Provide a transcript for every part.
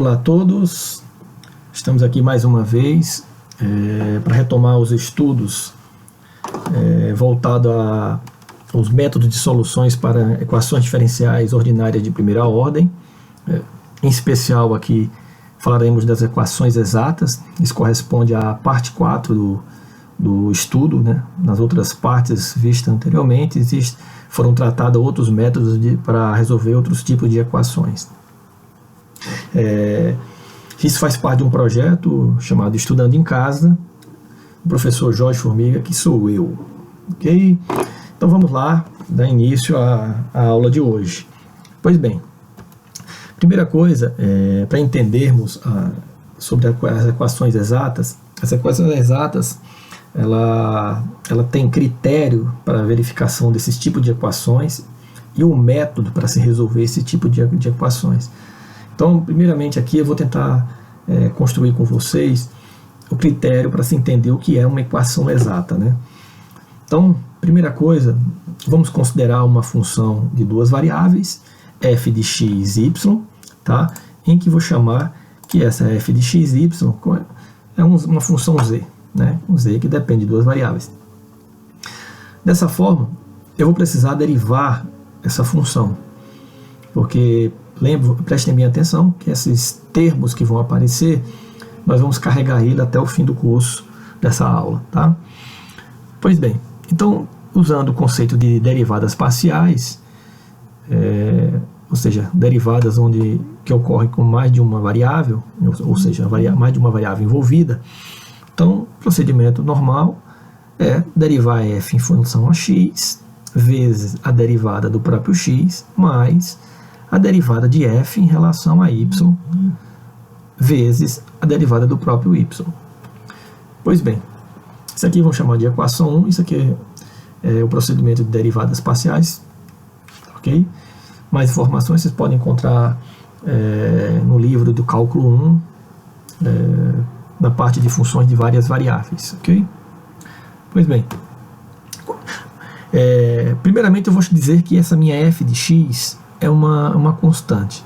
Olá a todos, estamos aqui mais uma vez para retomar os estudos voltados aos métodos de soluções para equações diferenciais ordinárias de primeira ordem. Em especial aqui falaremos das equações exatas. Isso corresponde à parte 4 do estudo, né? Nas outras partes vistas anteriormente foram tratados outros métodos para resolver outros tipos de equações. Isso faz parte de um projeto chamado Estudando em Casa, do professor Jorge Formiga, que sou eu. Ok? Então vamos lá, dar início à aula de hoje. Pois bem, primeira coisa, para entendermos sobre as equações exatas, as equações exatas ela tem critério para a verificação desses tipos de equações e o método para se resolver esse tipo de equações. Então, primeiramente aqui eu vou tentar construir com vocês o critério para se entender o que é uma equação exata, né? Então, primeira coisa, vamos considerar uma função de duas variáveis, f de x e y, tá? Em que vou chamar que essa f de x e y é uma função z, né? Um z que depende de duas variáveis. Dessa forma, eu vou precisar derivar essa função, porque prestem bem atenção que esses termos que vão aparecer, nós vamos carregar ele até o fim do curso dessa aula, tá? Pois bem, então, usando o conceito de derivadas parciais, ou seja, derivadas que ocorrem com mais de uma variável, ou seja, mais de uma variável envolvida, então, o procedimento normal é derivar f em função a x vezes a derivada do próprio x mais a derivada de f em relação a y vezes a derivada do próprio y. Pois bem, isso aqui vamos chamar de equação 1, isso aqui é o procedimento de derivadas parciais, ok? Mais informações vocês podem encontrar no livro do cálculo 1, na parte de funções de várias variáveis, ok? Pois bem, primeiramente eu vou dizer que essa minha f de x é uma constante.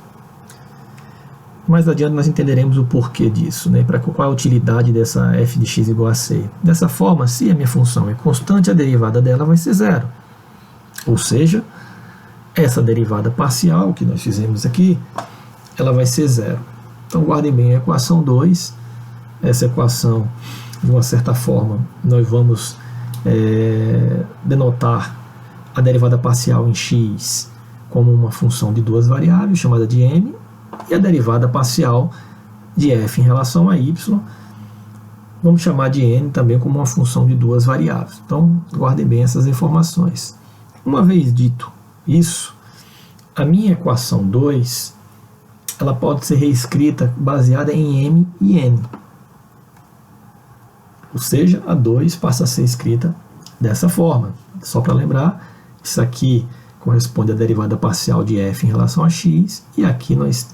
Mais adiante nós entenderemos o porquê disso, né? Para qual a utilidade dessa f de x igual a c. Dessa forma, se a minha função é constante, a derivada dela vai ser zero. Ou seja, essa derivada parcial que nós fizemos aqui, ela vai ser zero. Então guardem bem a equação 2. Essa equação, de uma certa forma, nós vamos denotar a derivada parcial em x como uma função de duas variáveis, chamada de m, e a derivada parcial de f em relação a y, vamos chamar de n também como uma função de duas variáveis. Então, guardem bem essas informações. Uma vez dito isso, a minha equação 2, ela pode ser reescrita baseada em m e n. Ou seja, a 2 passa a ser escrita dessa forma. Só para lembrar, isso aqui corresponde à derivada parcial de f em relação a x, e aqui nós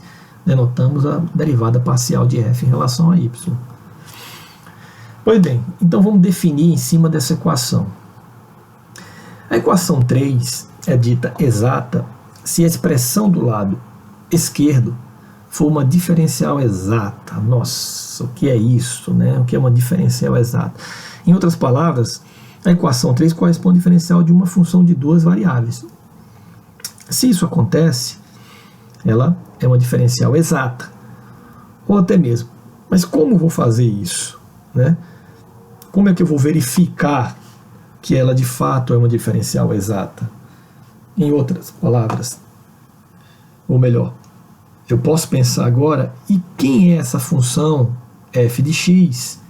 denotamos a derivada parcial de f em relação a y. Pois bem, então vamos definir em cima dessa equação. A equação 3 é dita exata se a expressão do lado esquerdo for uma diferencial exata. Nossa, o que é isso, né? O que é uma diferencial exata? Em outras palavras, a equação 3 corresponde ao diferencial de uma função de duas variáveis. Se isso acontece, ela é uma diferencial exata, ou até mesmo, mas como vou fazer isso, né? Como é que eu vou verificar que ela de fato é uma diferencial exata? Em outras palavras, ou melhor, eu posso pensar agora, e quem é essa função f de x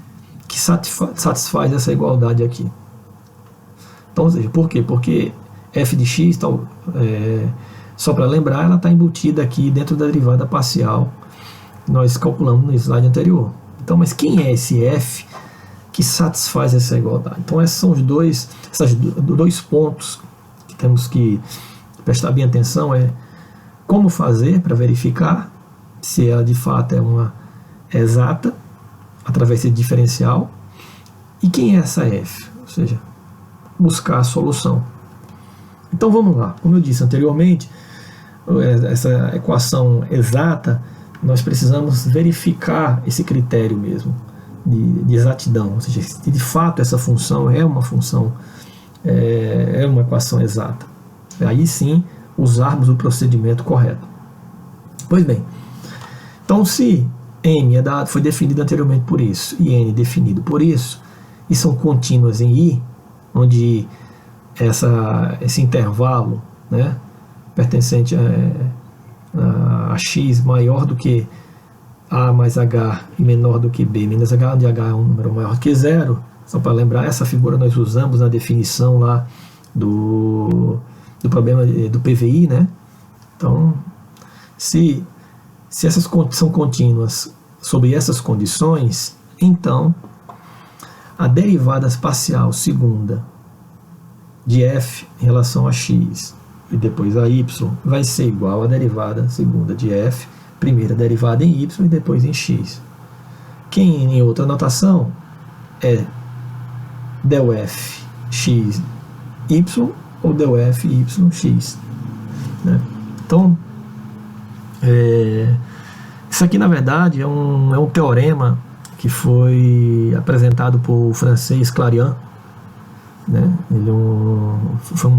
que satisfaz essa igualdade aqui? Então, ou seja, por quê? Porque f de x, só para lembrar, ela está embutida aqui dentro da derivada parcial que nós calculamos no slide anterior. Então, mas quem é esse f que satisfaz essa igualdade? Então, esses são esses dois pontos que temos que prestar bem atenção, como fazer para verificar se ela de fato é uma exata, através de diferencial, e quem é essa f, ou seja, buscar a solução. Então vamos lá, como eu disse anteriormente, essa equação exata nós precisamos verificar esse critério mesmo de exatidão, ou seja, se de fato essa função é uma função, é uma equação exata. Aí sim usarmos o procedimento correto. Pois bem, então se M foi definido anteriormente por isso e N definido por isso, e são contínuas em I, onde esse intervalo, né, pertencente a X maior do que A mais H e menor do que B menos H, onde H é um número maior do que zero. Só para lembrar, essa figura nós usamos na definição lá do problema do PVI, né? Então, se essas são contínuas sob essas condições, então a derivada parcial segunda de f em relação a x e depois a y vai ser igual à derivada segunda de f, primeira derivada em y e depois em x. Que em outra notação é del f x y ou del f y x, né? Então, isso aqui na verdade é um teorema que foi apresentado por francês Clairaut, né? Ele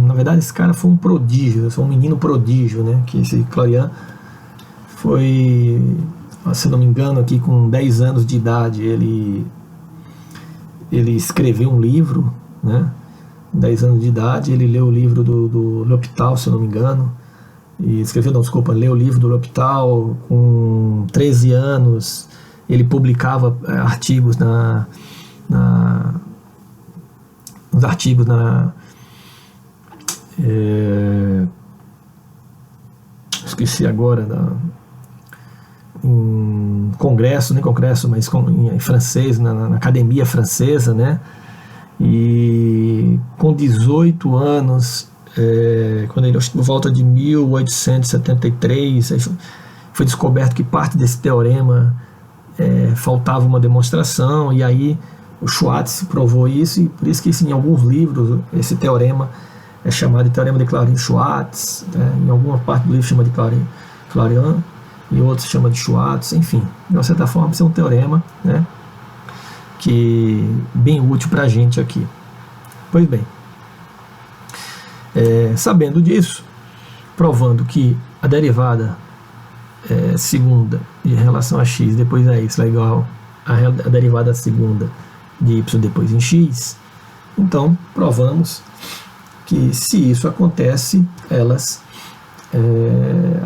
na verdade esse cara foi um prodígio, foi um menino prodígio, né? Que esse Clairaut foi, se não me engano, aqui com 10 anos de idade ele escreveu um livro, né? 10 anos de idade ele leu o livro do L'Hopital, se eu não me engano, e leu o livro do L'Hopital. Com 13 anos ele publicava artigos nos artigos esqueci agora, em congresso, nem congresso, mas em francês, na academia francesa, né? E com 18 anos, quando ele, por volta de 1873, foi descoberto que parte desse teorema faltava uma demonstração, e aí o Schwartz provou isso, e por isso que em alguns livros esse teorema é chamado de teorema de Clairaut-Schwartz, em alguma parte do livro chama de Clairaut, e outros chama de Schwartz, enfim, de uma certa forma isso é um teorema, né, que bem útil para a gente aqui. Pois bem, sabendo disso, provando que a derivada segunda em relação a x depois a y é igual a derivada segunda de y depois em x, então provamos que se isso acontece,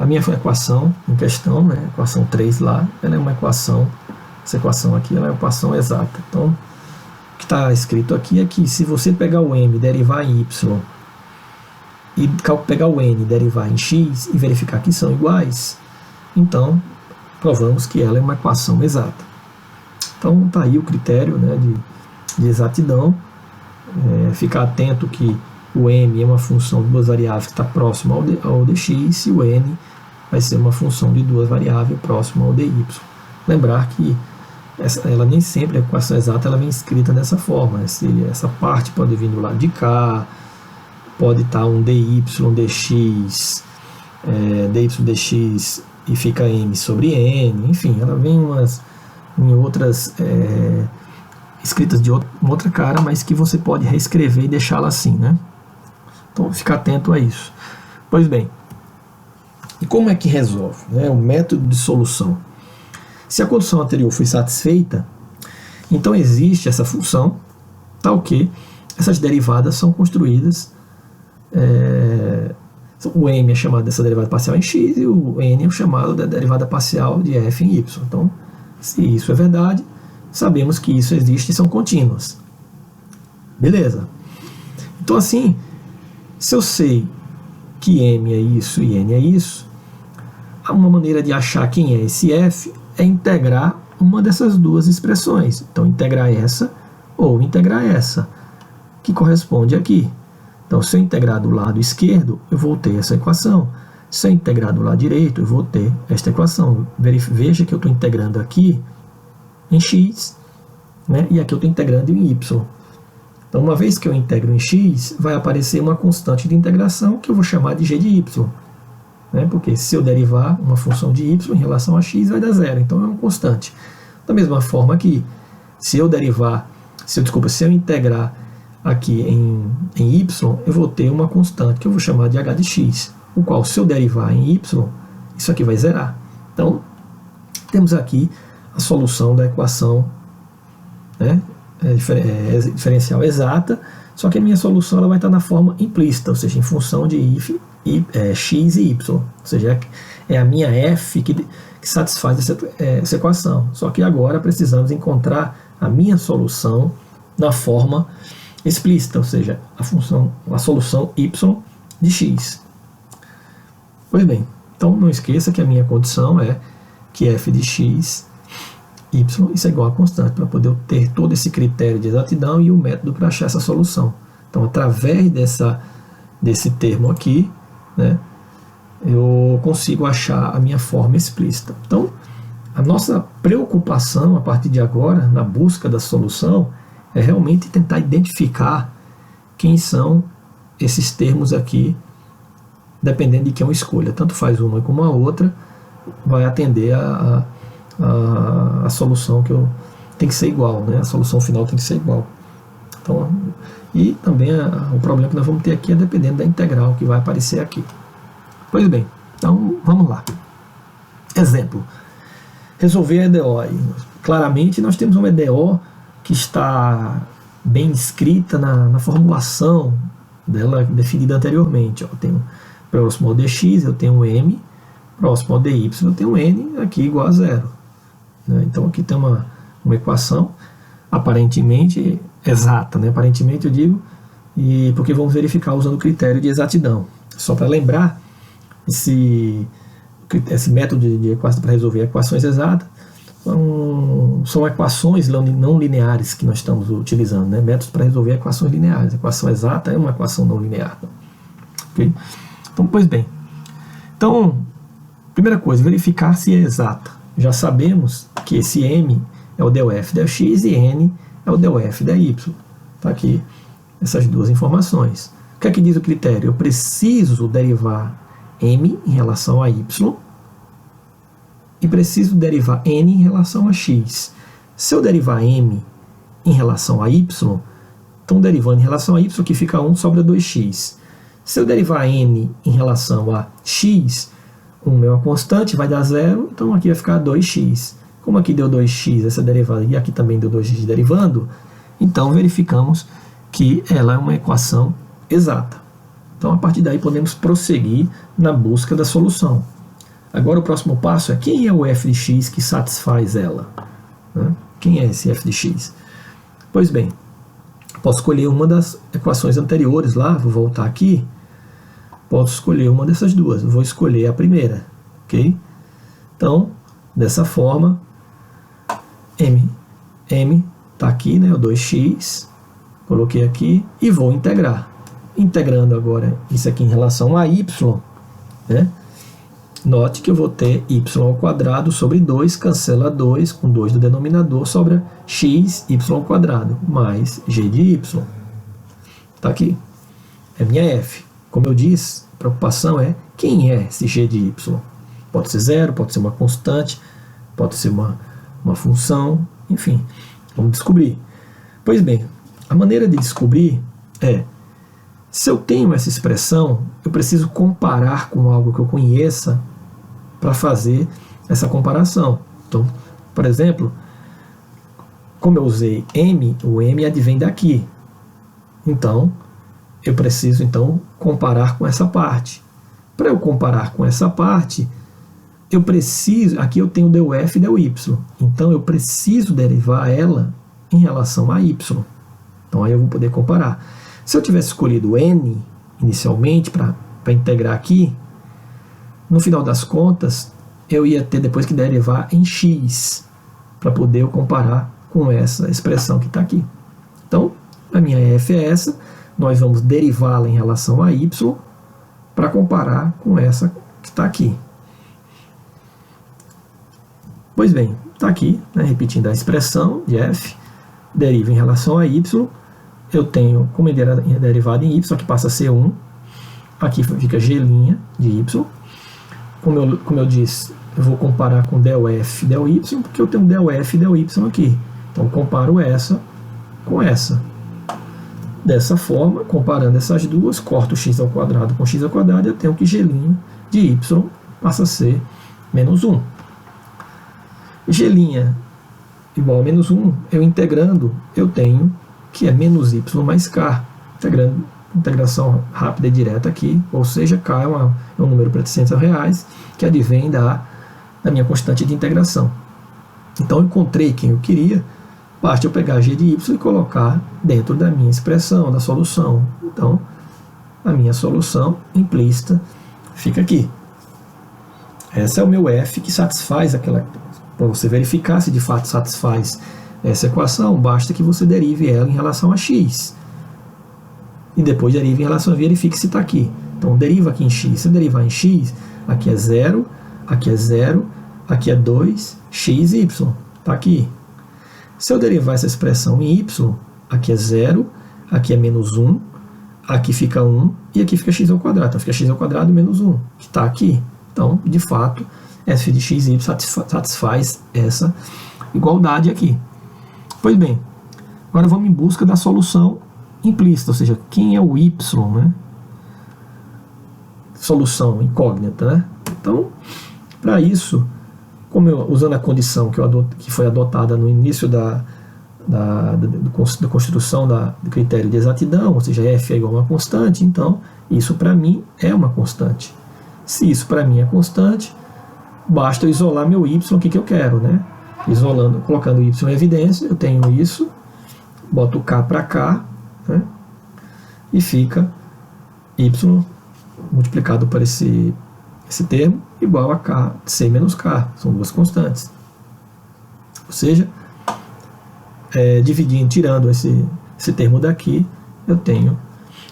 a minha equação em questão, né, equação 3 lá, ela é uma equação, essa equação aqui ela é uma equação exata. Então, o que está escrito aqui é que se você pegar o m, derivar em y, e pegar o n, derivar em x, e verificar que são iguais, então provamos que ela é uma equação exata. Então está aí o critério, né, de exatidão. Ficar atento que o m é uma função de duas variáveis que está próximo ao dx, e o n vai ser uma função de duas variáveis próximo ao dy. Lembrar que ela nem sempre, a equação exata, ela vem escrita dessa forma. Essa parte pode vir do lado de cá, pode estar um dy, dx, dy dx e fica m sobre n, enfim, ela vem em outras escritas de uma outra cara, mas que você pode reescrever e deixá-la assim, né? Então, fica atento a isso. Pois bem, e como é que resolve, né? O método de solução. Se a condição anterior foi satisfeita, então existe essa função, tal que essas derivadas são construídas, o m é chamado dessa derivada parcial em x e o n é o chamado da derivada parcial de f em y. Então, se isso é verdade, sabemos que isso existe e são contínuas. Beleza. Então, assim, se eu sei que m é isso e n é isso, uma maneira de achar quem é esse f é integrar uma dessas duas expressões. Então, integrar essa ou integrar essa, que corresponde aqui. Então, se eu integrar do lado esquerdo, eu vou ter essa equação. Se eu integrar do lado direito, eu vou ter esta equação. Veja que eu estou integrando aqui em x, né, e aqui eu estou integrando em y. Então, uma vez que eu integro em x, vai aparecer uma constante de integração que eu vou chamar de g de y. né? Porque se eu derivar uma função de y em relação a x, vai dar zero, então é uma constante. Da mesma forma que se eu integrar aqui em y, eu vou ter uma constante que eu vou chamar de h de x, o qual, se eu derivar em y, isso aqui vai zerar. Então, temos aqui a solução da equação, né, diferencial exata, só que a minha solução ela vai estar na forma implícita, ou seja, em função de x e y, ou seja, é a minha f que satisfaz essa equação. Só que agora precisamos encontrar a minha solução na forma explícita, ou seja, a solução y de x. Pois bem, então não esqueça que a minha condição é que f de x, y, isso é igual a constante, para poder ter todo esse critério de exatidão e o método para achar essa solução. Então, através desse termo aqui, né, eu consigo achar a minha forma explícita. Então, a nossa preocupação a partir de agora, na busca da solução, é realmente tentar identificar quem são esses termos aqui, dependendo de quem eu escolha. Tanto faz uma como a outra, vai atender a solução que eu tem que ser igual, né? A solução final tem que ser igual. Então, e também o problema que nós vamos ter aqui é dependendo da integral que vai aparecer aqui. Pois bem, então vamos lá. Exemplo. Resolver a EDO. Claramente nós temos uma EDO que está bem escrita na formulação dela definida anteriormente. Eu tenho próximo ao dx, eu tenho m, próximo ao dy, eu tenho n aqui igual a zero. Então aqui tem uma equação aparentemente exata, né? Aparentemente eu digo, e porque vamos verificar usando o critério de exatidão. Só para lembrar, esse método de equação para resolver equações exatas são equações não lineares que nós estamos utilizando, né? Métodos para resolver equações lineares. A equação exata é uma equação não linear. Okay? Então, pois bem. Então, primeira coisa, verificar se é exata. Já sabemos que esse m é o del f del x e n é o del f da y. Está aqui essas duas informações. O que é que diz o critério? Eu preciso derivar m em relação a y e preciso derivar n em relação a x. Se eu derivar m em relação a y, então derivando em relação a y, aqui fica 1, sobra 2x. Se eu derivar n em relação a x, 1 é uma constante, vai dar 0, então aqui vai ficar 2x. Como aqui deu 2x essa derivada e aqui também deu 2x derivando, então verificamos que ela é uma equação exata. Então a partir daí podemos prosseguir na busca da solução. Agora o próximo passo é quem é o f de x que satisfaz ela? Quem é esse f de x? Pois bem, posso escolher uma das equações anteriores lá, vou voltar aqui, posso escolher uma dessas duas, vou escolher a primeira, ok? Então, dessa forma, m está aqui, né, o 2x, coloquei aqui e vou integrar. Integrando agora isso aqui em relação a y, né? Note que eu vou ter y ao quadrado sobre 2, cancela 2, com 2 do denominador, sobra x, y ao quadrado, mais g de y. Está aqui. É minha f. Como eu disse, a preocupação é quem é esse g de y. Pode ser zero, pode ser uma constante, pode ser uma função, enfim, vamos descobrir. Pois bem, a maneira de descobrir é, se eu tenho essa expressão, eu preciso comparar com algo que eu conheça para fazer essa comparação. Então, por exemplo, como eu usei m, o m advém daqui. Então, eu preciso então comparar com essa parte. Para eu comparar com essa parte, eu preciso, aqui eu tenho del f e del y. Então, eu preciso derivar ela em relação a y. Então, aí eu vou poder comparar. Se eu tivesse escolhido n inicialmente para integrar aqui, no final das contas, eu ia ter depois que derivar em x, para poder eu comparar com essa expressão que está aqui. Então, a minha f é essa, nós vamos derivá-la em relação a y, para comparar com essa que está aqui. Pois bem, está aqui, né, repetindo a expressão de f, deriva em relação a y, eu tenho, como ele era derivado em y, aqui passa a ser 1, aqui fica g' de y, como eu disse, eu vou comparar com del F, del Y, porque eu tenho del F e del Y aqui. Então, eu comparo essa com essa. Dessa forma, comparando essas duas, corto x ao quadrado com x ao quadrado, eu tenho que g' de y passa a ser menos 1. G' igual a menos 1, eu integrando, eu tenho que é menos y mais k. Integração rápida e direta aqui, ou seja, k é um número pertencente a reais, que advém da minha constante de integração. Então, eu encontrei quem eu queria, basta eu pegar g de y e colocar dentro da minha expressão, da solução. Então, a minha solução implícita fica aqui. Esse é o meu f que satisfaz aquela... Para você verificar se de fato satisfaz essa equação, basta que você derive ela em relação a x. E depois derive em relação a verifique se está aqui. Então, deriva aqui em x. Se derivar em x, aqui é 0, aqui é 0, aqui é 2, x e y. Está aqui. Se eu derivar essa expressão em y, aqui é 0, aqui é menos 1, aqui fica 1 e aqui fica x ao quadrado. Então, fica x ao quadrado menos 1, que está aqui. Então, de fato, f de x e y satisfaz essa igualdade aqui. Pois bem, agora vamos em busca da solução implícita, ou seja, quem é o y, né? Solução incógnita, né? Então, para isso, usando a condição que foi adotada no início da construção do critério de exatidão, ou seja, f é igual a uma constante, então isso para mim é uma constante. Se isso para mim é constante, basta eu isolar meu y, o que eu quero, né? Isolando, colocando y em evidência, eu tenho isso, boto k para cá, né? E fica y multiplicado por esse termo igual a k, c menos k, são duas constantes. Ou seja, dividindo, tirando esse termo daqui, eu tenho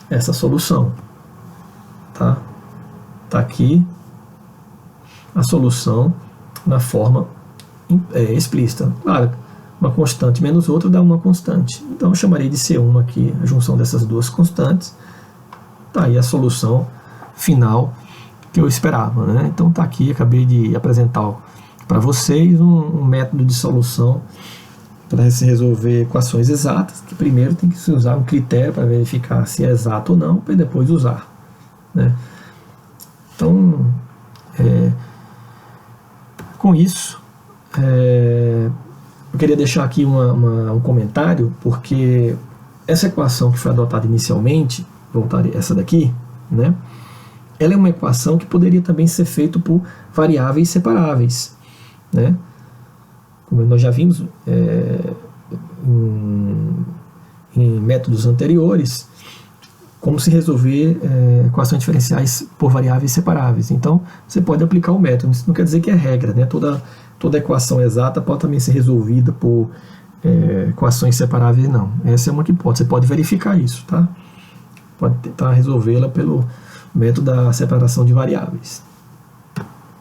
essa solução. Tá aqui a solução na forma explícita. Claro, uma constante menos outra dá uma constante. Então eu chamaria de C1 aqui, a junção dessas duas constantes. Tá aí a solução final que eu esperava, né? Então tá aqui, acabei de apresentar para vocês um método de solução para se resolver equações exatas, que primeiro tem que se usar um critério para verificar se é exato ou não, para depois usar, né? Então, com isso, eu queria deixar aqui um comentário, porque essa equação que foi adotada inicialmente, voltar essa daqui, né? Ela é uma equação que poderia também ser feita por variáveis separáveis, né? Como nós já vimos em métodos anteriores, como se resolver equações diferenciais por variáveis separáveis. Então, você pode aplicar o método. Isso não quer dizer que é regra, né? Toda equação exata pode também ser resolvida por equações separáveis, não. Essa é uma que pode. Você pode verificar isso, tá? Pode tentar resolvê-la pelo método da separação de variáveis.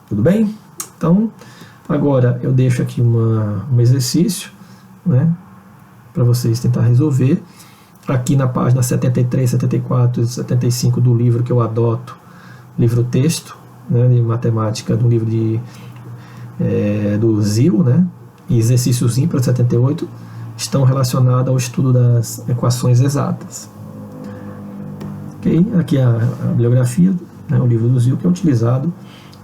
Tudo bem? Então, agora eu deixo aqui um exercício, né, para vocês tentar resolver. Aqui na página 73, 74 e 75 do livro que eu adoto, livro texto, né, de matemática, do livro do ZIL, né, e exercícios ímpares 78, estão relacionados ao estudo das equações exatas. Okay? Aqui a bibliografia, né, o livro do ZIL que é utilizado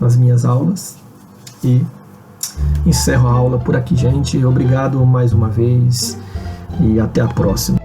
nas minhas aulas. E encerro a aula por aqui, gente. Obrigado mais uma vez e até a próxima.